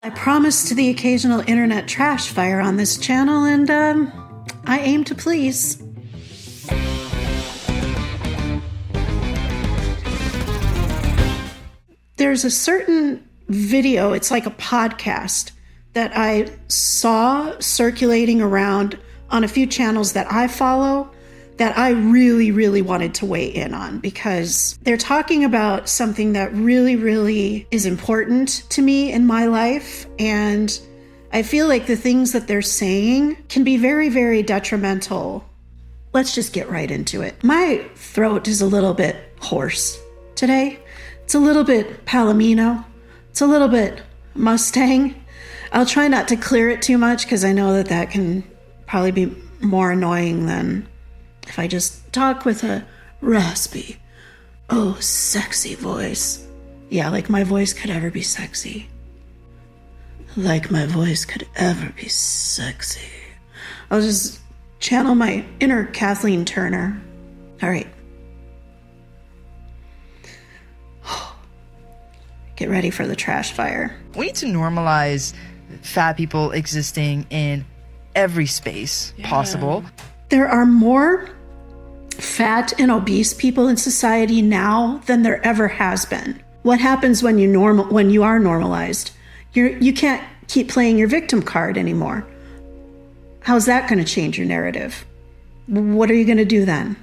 I promised the occasional internet trash fire on this channel, and I aim to please. There's a certain video, it's like a podcast, that I saw circulating around on a few channels that I follow that I really, really wanted to weigh in on, because they're talking about something that really, really is important to me in my life. And I feel like the things that they're saying can be very, very detrimental. Let's just get right into it. My throat is a little bit hoarse today. It's a little bit Palomino. It's a little bit Mustang. I'll try not to clear it too much, because I know that that can probably be more annoying than if I just talk with a raspy, sexy voice. Yeah, like my voice could ever be sexy. Like my voice could ever be sexy. I'll just channel my inner Kathleen Turner. All right. Get ready for the trash fire. We need to normalize fat people existing in every space possible. There are more fat and obese people in society now than there ever has been. What happens when you are normalized? You can't keep playing your victim card anymore. How's that going to change your narrative? What are you going to do then?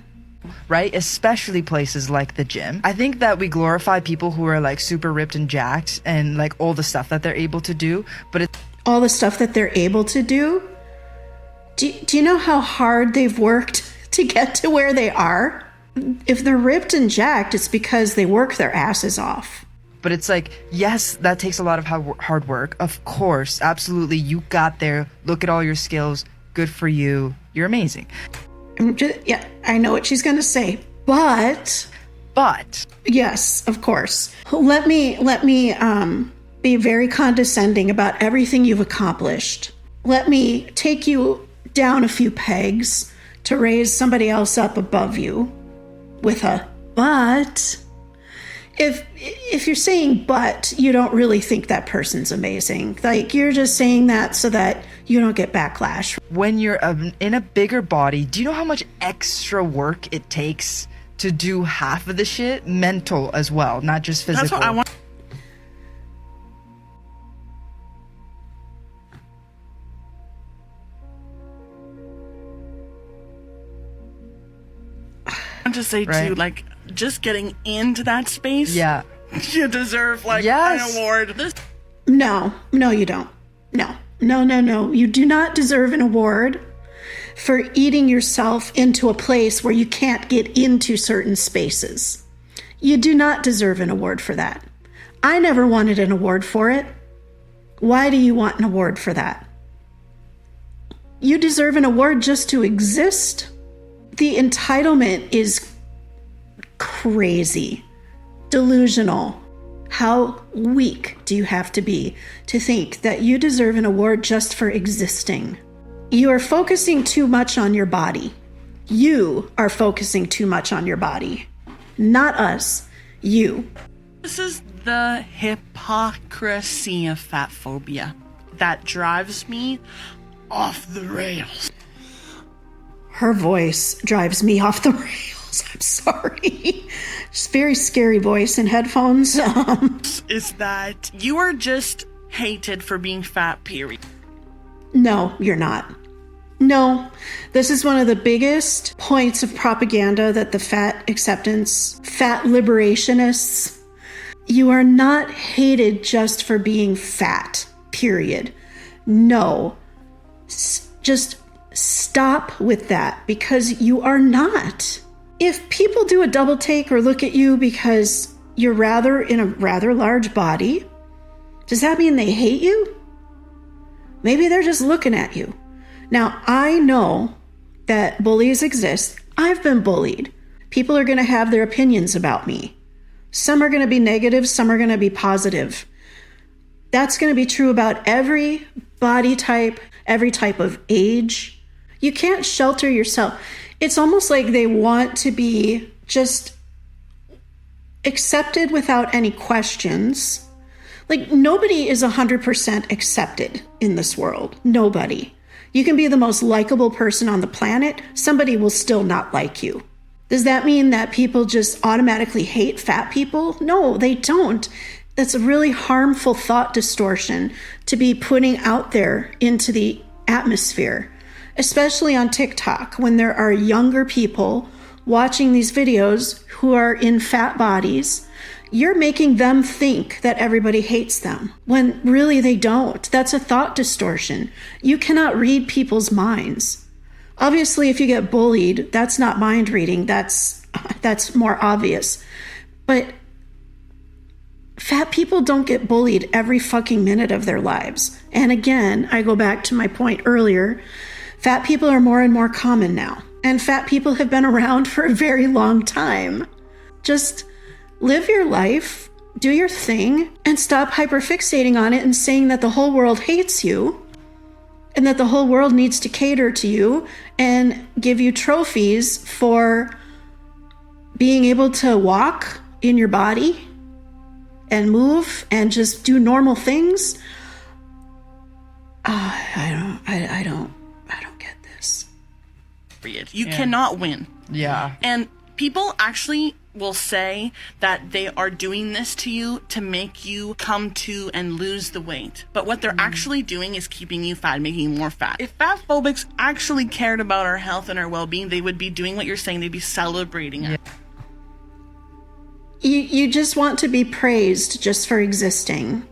Right? Especially places like the gym. I think that we glorify people who are like super ripped and jacked and like all the stuff that they're able to do, but it's all the stuff that they're able to do. Do you know how hard they've worked to get to where they are? If they're ripped and jacked, it's because they work their asses off. But it's like, yes, that takes a lot of hard work. Of course, absolutely. You got there. Look at all your skills. Good for you. You're amazing. Yeah, I know what she's going to say. But yes, of course. Let me be very condescending about everything you've accomplished. Let me take you down a few pegs to raise somebody else up above you with a but. If you're saying but, you don't really think that person's amazing. Like, you're just saying that so that you don't get backlash. When you're in a bigger body, do you know how much extra work it takes to do half of the shit? Mental as well, not just physical. That's what I want. To say too, like, just getting into that space, you deserve like an award. No, you don't. No. You do not deserve an award for eating yourself into a place where you can't get into certain spaces. You do not deserve an award for that. I never wanted an award for it. Why do you want an award for that? You deserve an award just to exist. The entitlement is crazy, delusional. How weak do you have to be to think that you deserve an award just for existing? You are focusing too much on your body. You are focusing too much on your body. Not us. You. This is the hypocrisy of fat phobia that drives me off the rails. Her voice drives me off the rails. I'm sorry. Just very scary voice in headphones. Is that you are just hated for being fat, period. No, you're not. No, this is one of the biggest points of propaganda that the fat liberationists, you are not hated just for being fat, period. No, just stop with that, because you are not. If people do a double take or look at you because you're in a rather large body, does that mean they hate you? Maybe they're just looking at you. Now, I know that bullies exist. I've been bullied. People are going to have their opinions about me. Some are going to be negative, some are going to be positive. That's going to be true about every body type, every type of age. You can't shelter yourself. It's almost like they want to be just accepted without any questions, Like, nobody is 100% accepted in this world. Nobody. You can be the most likable person on the planet. Somebody will still not like you. Does that mean that people just automatically hate fat people? No, they don't. That's a really harmful thought distortion to be putting out there into the atmosphere, especially on TikTok, when there are younger people watching these videos who are in fat bodies. You're making them think that everybody hates them when really they don't. That's a thought distortion. You cannot read people's minds. Obviously, if you get bullied, that's not mind reading. That's more obvious. But fat people don't get bullied every fucking minute of their lives. And again, I go back to my point earlier. Fat people are more and more common now. And fat people have been around for a very long time. Just live your life, do your thing, and stop hyperfixating on it and saying that the whole world hates you and that the whole world needs to cater to you and give you trophies for being able to walk in your body and move and just do normal things. I don't get this. You cannot win. Yeah. And people actually will say that they are doing this to you to make you come to and lose the weight. But what they're actually doing is keeping you fat, making you more fat. If fat phobics actually cared about our health and our well-being, they would be doing what you're saying. They'd be celebrating it. You just want to be praised just for existing.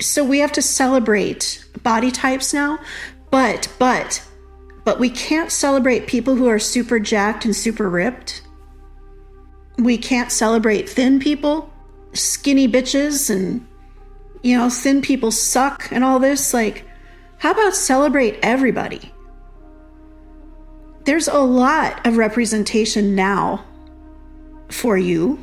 So we have to celebrate body types now, but we can't celebrate people who are super jacked and super ripped. We can't celebrate thin people, skinny bitches, and, thin people suck and all this. Like, how about celebrate everybody? There's a lot of representation now for you.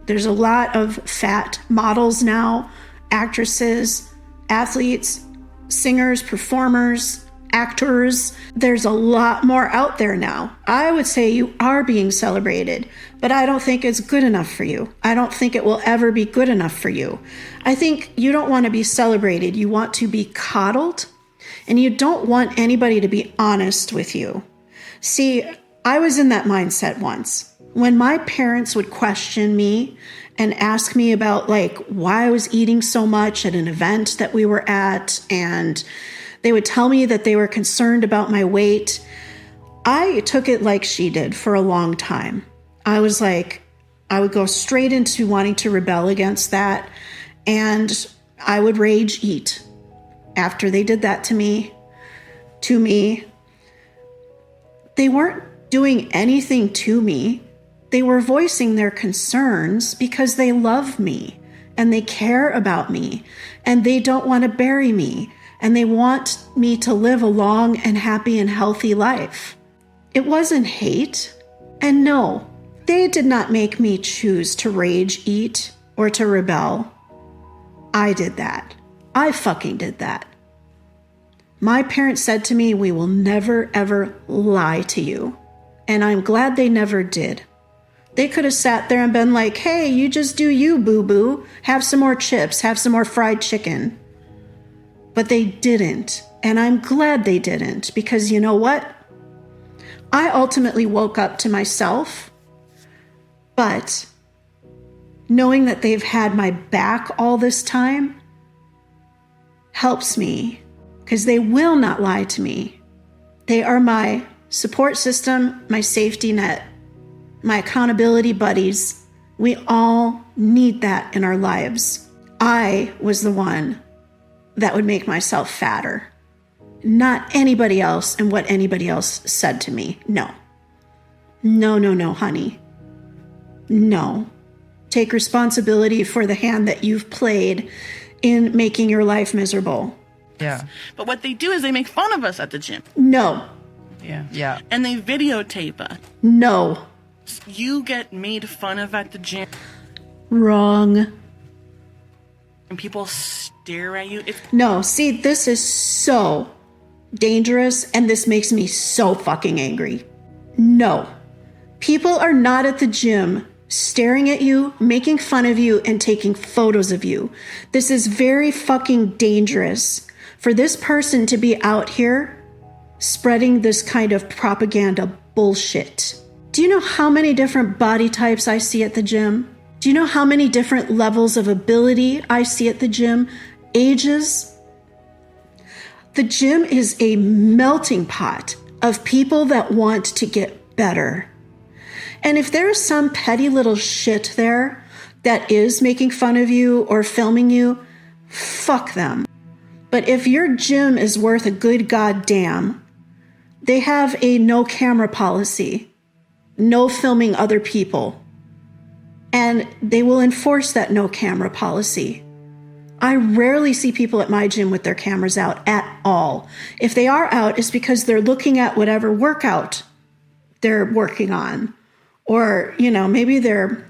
There's a lot of fat models now, actresses, athletes, singers, performers, actors. There's a lot more out there now. I would say you are being celebrated, but I don't think it's good enough for you. I don't think it will ever be good enough for you. I think you don't want to be celebrated. You want to be coddled, and you don't want anybody to be honest with you. See, I was in that mindset once. When my parents would question me and ask me about why I was eating so much at an event that we were at, and they would tell me that they were concerned about my weight, I took it like she did for a long time. I would go straight into wanting to rebel against that, and I would rage eat after they did that to me. They weren't doing anything to me. They were voicing their concerns because they love me and they care about me and they don't want to bury me and they want me to live a long and happy and healthy life. It wasn't hate. And no, they did not make me choose to rage eat or to rebel. I did that. I fucking did that. My parents said to me, "We will never, ever lie to you." And I'm glad they never did. They could have sat there and been like, "Hey, you just do you, boo-boo. Have some more chips, have some more fried chicken." But they didn't. And I'm glad they didn't, because you know what? I ultimately woke up to myself, but knowing that they've had my back all this time helps me, because they will not lie to me. They are my support system, my safety net, my accountability buddies. We all need that in our lives. I was the one that would make myself fatter, not anybody else and what anybody else said to me. No, honey. No. Take responsibility for the hand that you've played in making your life miserable. Yeah. But what they do is they make fun of us at the gym. No. Yeah. And they videotape us. No. You get made fun of at the gym. Wrong. And people stare at you. No, see, this is so dangerous, and this makes me so fucking angry. No. People are not at the gym staring at you, making fun of you, and taking photos of you. This is very fucking dangerous for this person to be out here spreading this kind of propaganda bullshit. Do you know how many different body types I see at the gym? Do you know how many different levels of ability I see at the gym? Ages? The gym is a melting pot of people that want to get better. And if there's some petty little shit there that is making fun of you or filming you, fuck them. But if your gym is worth a good goddamn, they have a no camera policy, no filming other people, and they will enforce that no camera policy. I rarely see people at my gym with their cameras out at all. If they are out, it's because they're looking at whatever workout they're working on. Or, maybe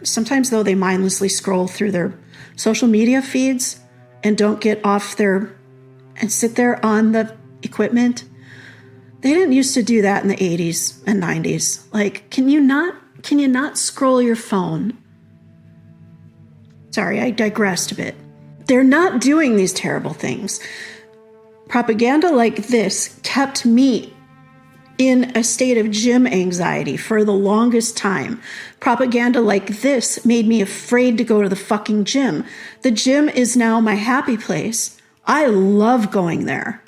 sometimes though they mindlessly scroll through their social media feeds and don't get off and sit there on the equipment. They didn't used to do that in the 80s and 90s. Like, can you not scroll your phone? Sorry, I digressed a bit. They're not doing these terrible things. Propaganda like this kept me in a state of gym anxiety for the longest time. Propaganda like this made me afraid to go to the fucking gym. The gym is now my happy place. I love going there.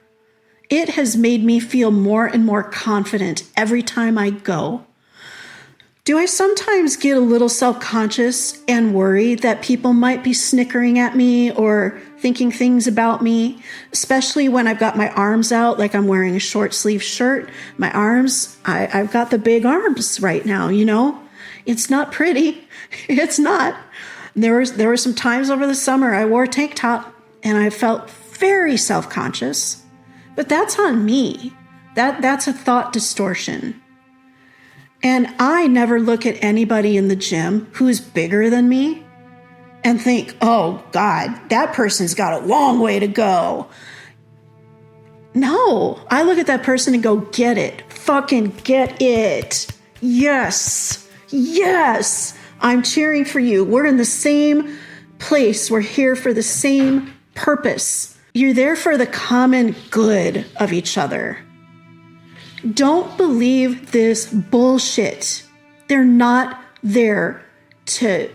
It has made me feel more and more confident every time I go. Do I sometimes get a little self-conscious and worry that people might be snickering at me or thinking things about me, especially when I've got my arms out, like I'm wearing a short sleeve shirt. My arms, I've got the big arms right now, It's not pretty. It's not. There were some times over the summer I wore a tank top and I felt very self-conscious. But that's on me. That's a thought distortion. And I never look at anybody in the gym who's bigger than me and think, oh God, that person's got a long way to go. No, I look at that person and go, get it. Fucking get it. Yes. Yes. I'm cheering for you. We're in the same place. We're here for the same purpose. You're there for the common good of each other. Don't believe this bullshit. They're not there to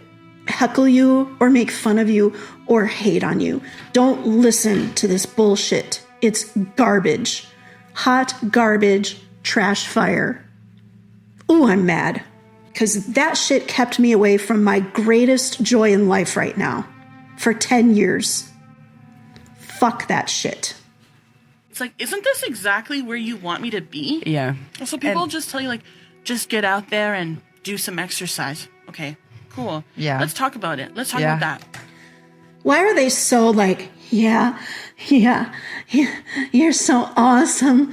heckle you or make fun of you or hate on you. Don't listen to this bullshit. It's garbage. Hot garbage, trash fire. Ooh, I'm mad. Because that shit kept me away from my greatest joy in life right now. For 10 years. Fuck that shit. It's like, isn't this exactly where you want me to be? Yeah. So people just tell you, just get out there and do some exercise. Okay, cool. Yeah. Let's talk about it. Let's talk about that. Why are they so yeah, you're so awesome.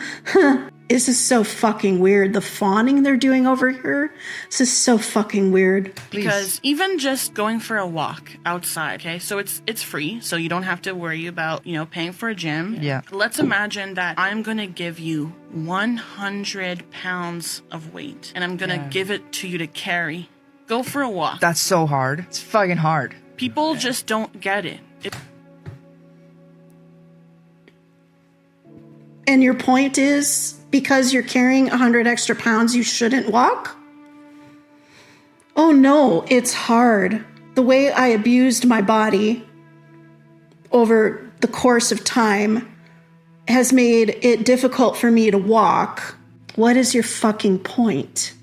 This is so fucking weird. The fawning they're doing over here. This is so fucking weird. Because even just going for a walk outside, okay, so it's free, so you don't have to worry about, paying for a gym. Yeah. Let's imagine that I'm going to give you 100 pounds of weight, and I'm going to give it to you to carry. Go for a walk. That's so hard. It's fucking hard. People just don't get it. And your point is, because you're carrying 100 extra pounds, you shouldn't walk? Oh no, it's hard. The way I abused my body over the course of time has made it difficult for me to walk. What is your fucking point?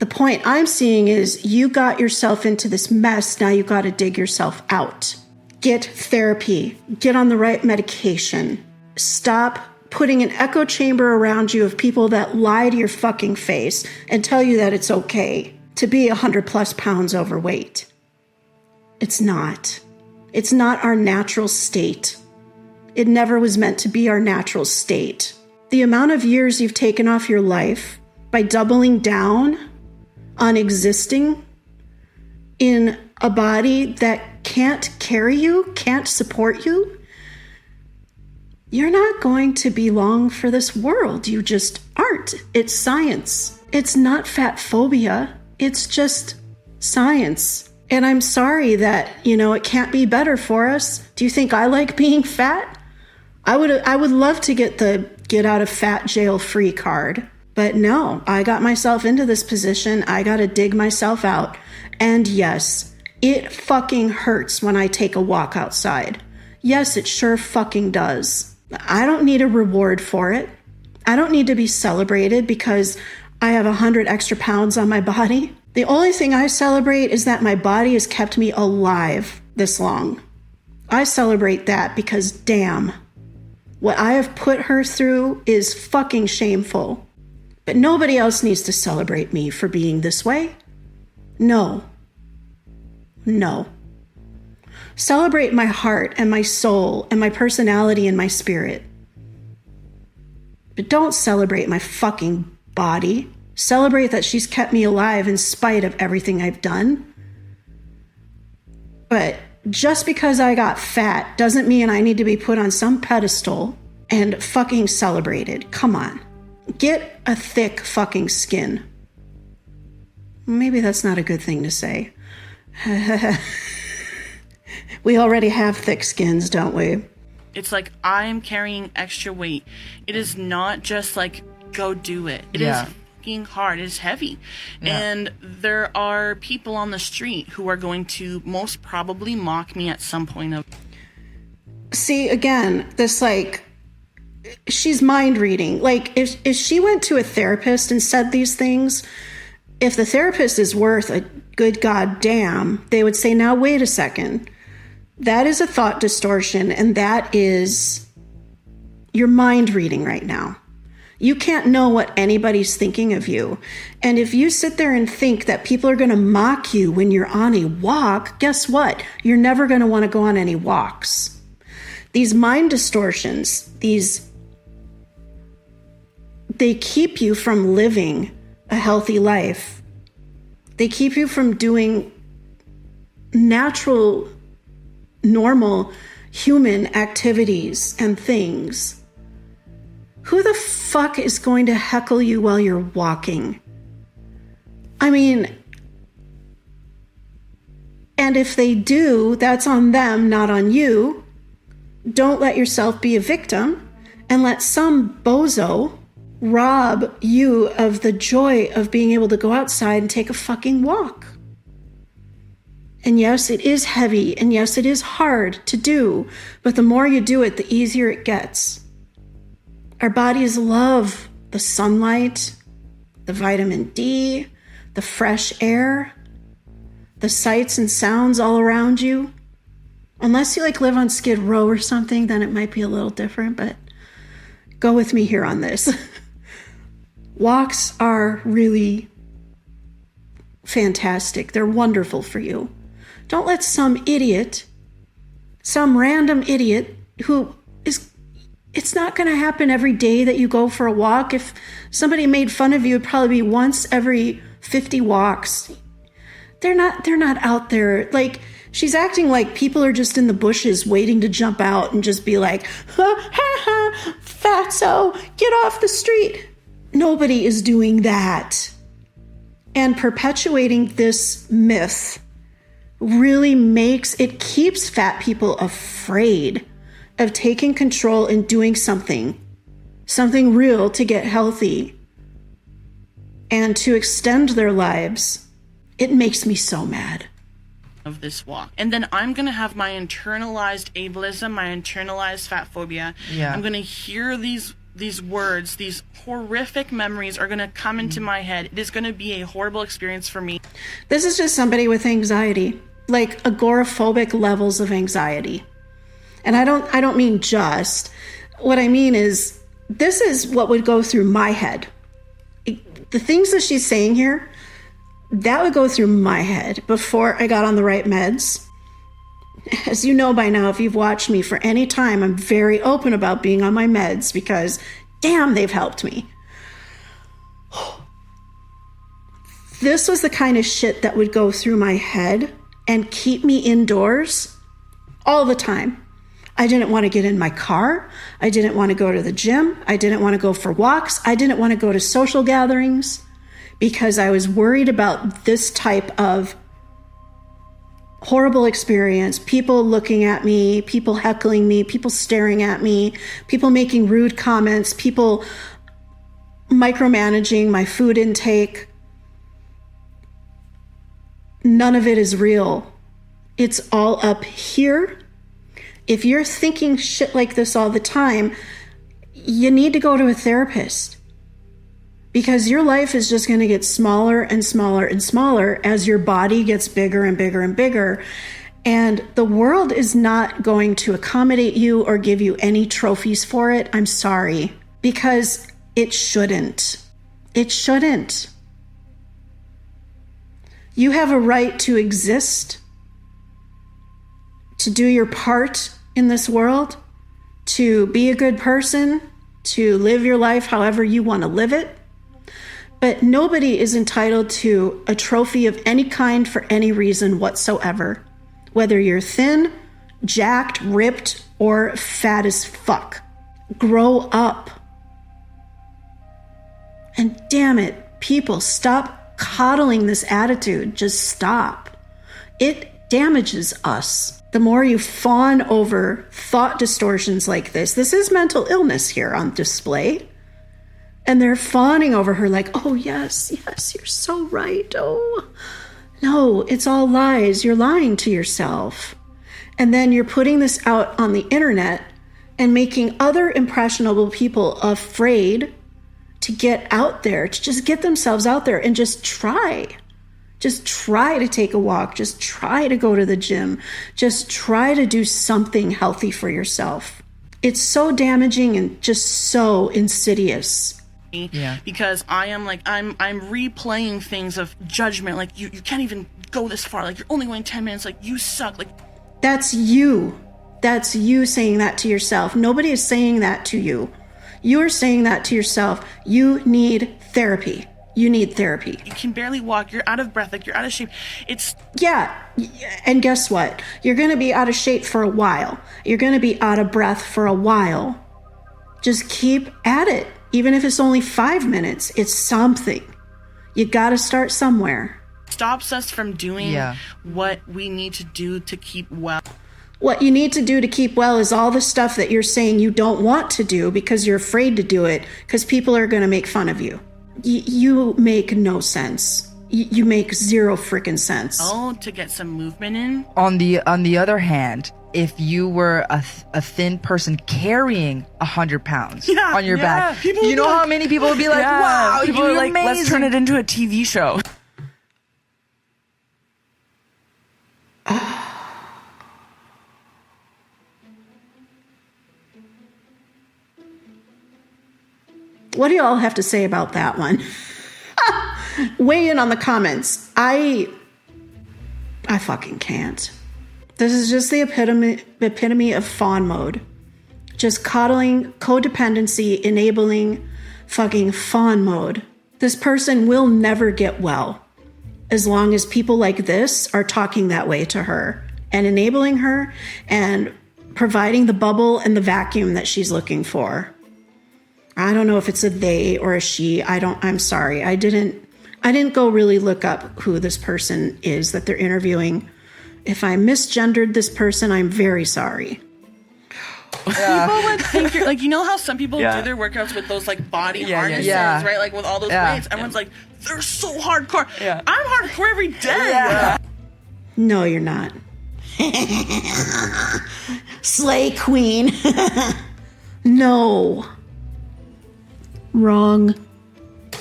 The point I'm seeing is you got yourself into this mess, now you got to dig yourself out. Get therapy. Get on the right medication. Stop putting an echo chamber around you of people that lie to your fucking face and tell you that it's okay to be 100 plus pounds overweight. It's not. It's not our natural state. It never was meant to be our natural state. The amount of years you've taken off your life by doubling down on existing in a body that can't carry you, can't support you, you're not going to be long for this world. You just aren't. It's science. It's not fat phobia. It's just science. And I'm sorry that, it can't be better for us. Do you think I like being fat? I would love to get the get out of fat jail free card. But no, I got myself into this position. I got to dig myself out. And yes, it fucking hurts when I take a walk outside. Yes, it sure fucking does. I don't need a reward for it. I don't need to be celebrated because I have 100 extra pounds on my body. The only thing I celebrate is that my body has kept me alive this long. I celebrate that because damn, what I have put her through is fucking shameful. But nobody else needs to celebrate me for being this way. No. Celebrate my heart and my soul and my personality and my spirit. But don't celebrate my fucking body. Celebrate that she's kept me alive in spite of everything I've done. But just because I got fat doesn't mean I need to be put on some pedestal and fucking celebrated. Come on. Get a thick fucking skin. Maybe that's not a good thing to say. We already have thick skins, don't we? It's like, I'm carrying extra weight. It is not just like, go do it. It is fucking hard. It is heavy. Yeah. And there are people on the street who are going to most probably mock me at some point. See, again, this she's mind reading. Like, if she went to a therapist and said these things, if the therapist is worth a good goddamn, they would say, now, wait a second. That is a thought distortion, and that is your mind reading right now. You can't know what anybody's thinking of you. And if you sit there and think that people are going to mock you when you're on a walk, guess what? You're never going to want to go on any walks. These mind distortions, they keep you from living a healthy life. They keep you from doing natural, normal human activities and things. Who the fuck is going to heckle you while you're walking? I mean, and if they do, that's on them, not on you. Don't let yourself be a victim and let some bozo rob you of the joy of being able to go outside and take a fucking walk. And yes, it is heavy, and yes, it is hard to do, but the more you do it, the easier it gets. Our bodies love the sunlight, the vitamin D, the fresh air, the sights and sounds all around you. Unless you live on Skid Row or something, then it might be a little different, but go with me here on this. Walks are really fantastic. They're wonderful for you. Don't let some random idiot it's not going to happen every day that you go for a walk. If somebody made fun of you, it'd probably be once every 50 walks. They're not out there. She's acting like people are just in the bushes waiting to jump out and just be like, ha, ha, ha, fatso, get off the street. Nobody is doing that. And perpetuating this myth really keeps fat people afraid of taking control and doing something real to get healthy and to extend their lives. It makes me so mad. Of this walk. And then I'm going to have my internalized ableism, my internalized fat phobia. Yeah. I'm going to hear these words, these horrific memories are going to come into my head. It is going to be a horrible experience for me. This is just somebody with anxiety, agoraphobic levels of anxiety. And I don't mean just. What I mean is, this is what would go through my head. The things that she's saying here, that would go through my head before I got on the right meds. As you know by now, if you've watched me for any time, I'm very open about being on my meds because, damn, they've helped me. This was the kind of shit that would go through my head and keep me indoors all the time. I didn't want to get in my car. I didn't want to go to the gym. I didn't want to go for walks. I didn't want to go to social gatherings because I was worried about this type of horrible experience. People looking at me, people heckling me, people staring at me, people making rude comments, people micromanaging my food intake. None of it is real. It's all up here. If you're thinking shit like this all the time, you need to go to a therapist, because your life is just going to get smaller and smaller and smaller as your body gets bigger and bigger and bigger. And the world is not going to accommodate you or give you any trophies for it. I'm sorry, because it shouldn't. It shouldn't. You have a right to exist, to do your part in this world, to be a good person, to live your life however you want to live it. But nobody is entitled to a trophy of any kind for any reason whatsoever. Whether you're thin, jacked, ripped, or fat as fuck. Grow up. And damn it, people, stop coddling this attitude. Just stop. It damages us. The more you fawn over thought distortions like this is mental illness here on display. And they're fawning over her like, oh, yes, you're so right. Oh, no, it's all lies. You're lying to yourself. And then you're putting this out on the internet and making other impressionable people afraid to get out there, to just get themselves out there and just try. Just try to take a walk. Just try to go to the gym. Just try to do something healthy for yourself. It's so damaging and just so insidious. Yeah. Because I'm replaying things of judgment. Like, you can't even go this far. Like, you're only going 10 minutes. Like, you suck. Like, that's you. That's you saying that to yourself. Nobody is saying that to you. You are saying that to yourself. You need therapy. You need therapy. You can barely walk. You're out of breath. Like, you're out of shape. Yeah. And guess what? You're going to be out of shape for a while. You're going to be out of breath for a while. Just keep at it. Even if it's only 5 minutes, it's something. You got to start somewhere. Stops us from doing what we need to do to keep well. What you need to do to keep well is all the stuff that you're saying you don't want to do because you're afraid to do it because people are going to make fun of you. You make no sense. You make zero freaking sense. Oh, to get some movement in? On the other hand, if you were a thin person carrying 100 pounds on your back, you know how many people would be like, wow, you're like, amazing. Let's turn it into a TV show. What do y'all have to say about that one? Weigh in on the comments. I fucking can't. This is just the epitome of fawn mode. Just coddling, codependency, enabling fucking fawn mode. This person will never get well as long as people like this are talking that way to her and enabling her and providing the bubble and the vacuum that she's looking for. I don't know if it's a they or a she. I'm sorry. I didn't go really look up who this person is that they're interviewing. If I misgendered this person, I'm very sorry. Yeah. People would think you're, like, you know how some people do their workouts with those like body harnesses, right? Like with all those weights. Everyone's like, they're so hardcore. Yeah. I'm hardcore every day. Yeah. No, you're not. Slay queen. No. Wrong.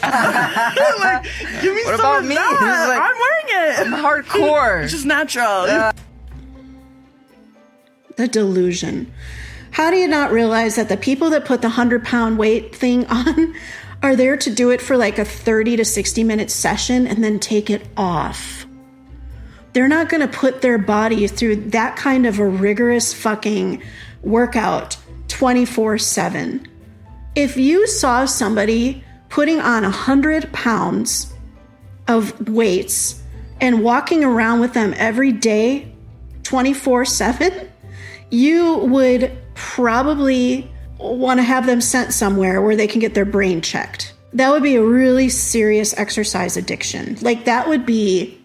Like, give me what some about of me? That. Like, I'm wearing it. I'm hardcore. It's just natural. The delusion. How do you not realize that the people that put the 100-pound weight thing on are there to do it for like a 30 to 60 minute session and then take it off? They're not going to put their body through that kind of a rigorous fucking workout 24/7. If you saw somebody putting on 100 pounds of weights and walking around with them every day, 24/7, you would probably want to have them sent somewhere where they can get their brain checked. That would be a really serious exercise addiction. Like, that would be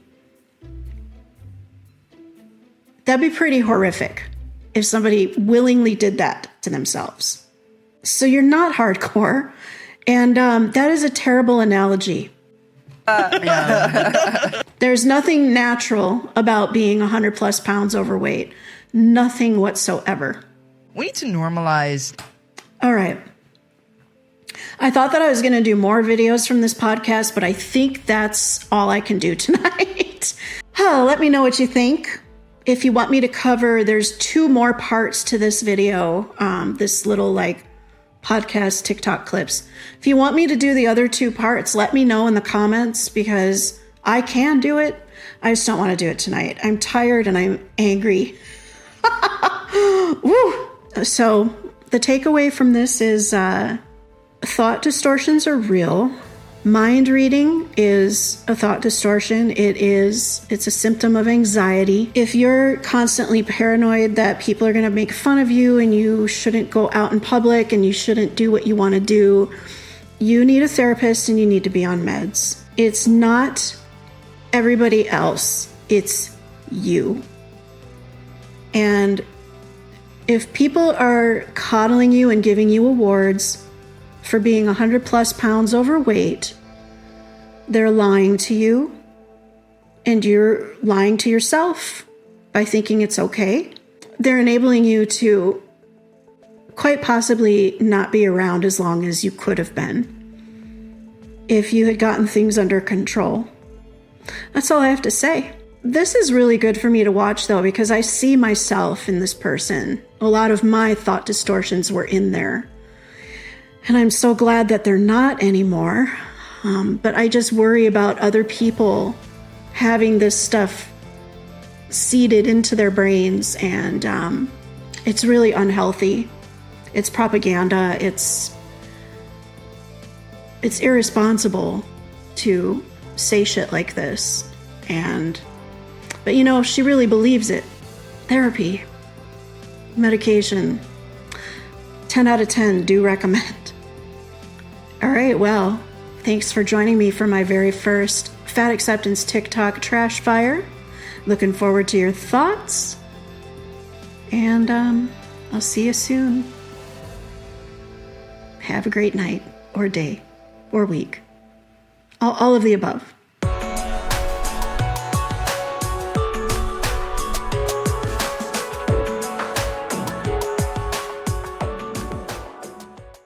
That'd be pretty horrific if somebody willingly did that to themselves. So you're not hardcore. And that is a terrible analogy. There's nothing natural about being 100 plus pounds overweight. Nothing whatsoever. We need to normalize. All right. I thought that I was going to do more videos from this podcast, but I think that's all I can do tonight. Let me know what you think. If you want me to cover, there's 2 more parts to this video, this little like podcast TikTok clips. If you want me to do the other 2 parts, let me know in the comments because I can do it. I just don't want to do it tonight. I'm tired and I'm angry. Woo! So the takeaway from this is thought distortions are real. Mind reading is a thought distortion. It's a symptom of anxiety. If you're constantly paranoid that people are going to make fun of you and you shouldn't go out in public and you shouldn't do what you want to do, you need a therapist and you need to be on meds. It's not everybody else. It's you. And if people are coddling you and giving you awards for being 100 plus pounds overweight, they're lying to you and you're lying to yourself by thinking it's okay. They're enabling you to quite possibly not be around as long as you could have been if you had gotten things under control. That's all I have to say. This is really good for me to watch though, because I see myself in this person. A lot of my thought distortions were in there. And I'm so glad that they're not anymore. But I just worry about other people having this stuff seeded into their brains. And it's really unhealthy. It's propaganda. It's irresponsible to say shit like this. But you know, if she really believes it, therapy, medication, 10 out of 10 do recommend. All right, well, thanks for joining me for my very first Fat Acceptance TikTok trash fire. Looking forward to your thoughts. And I'll see you soon. Have a great night or day or week. All of the above.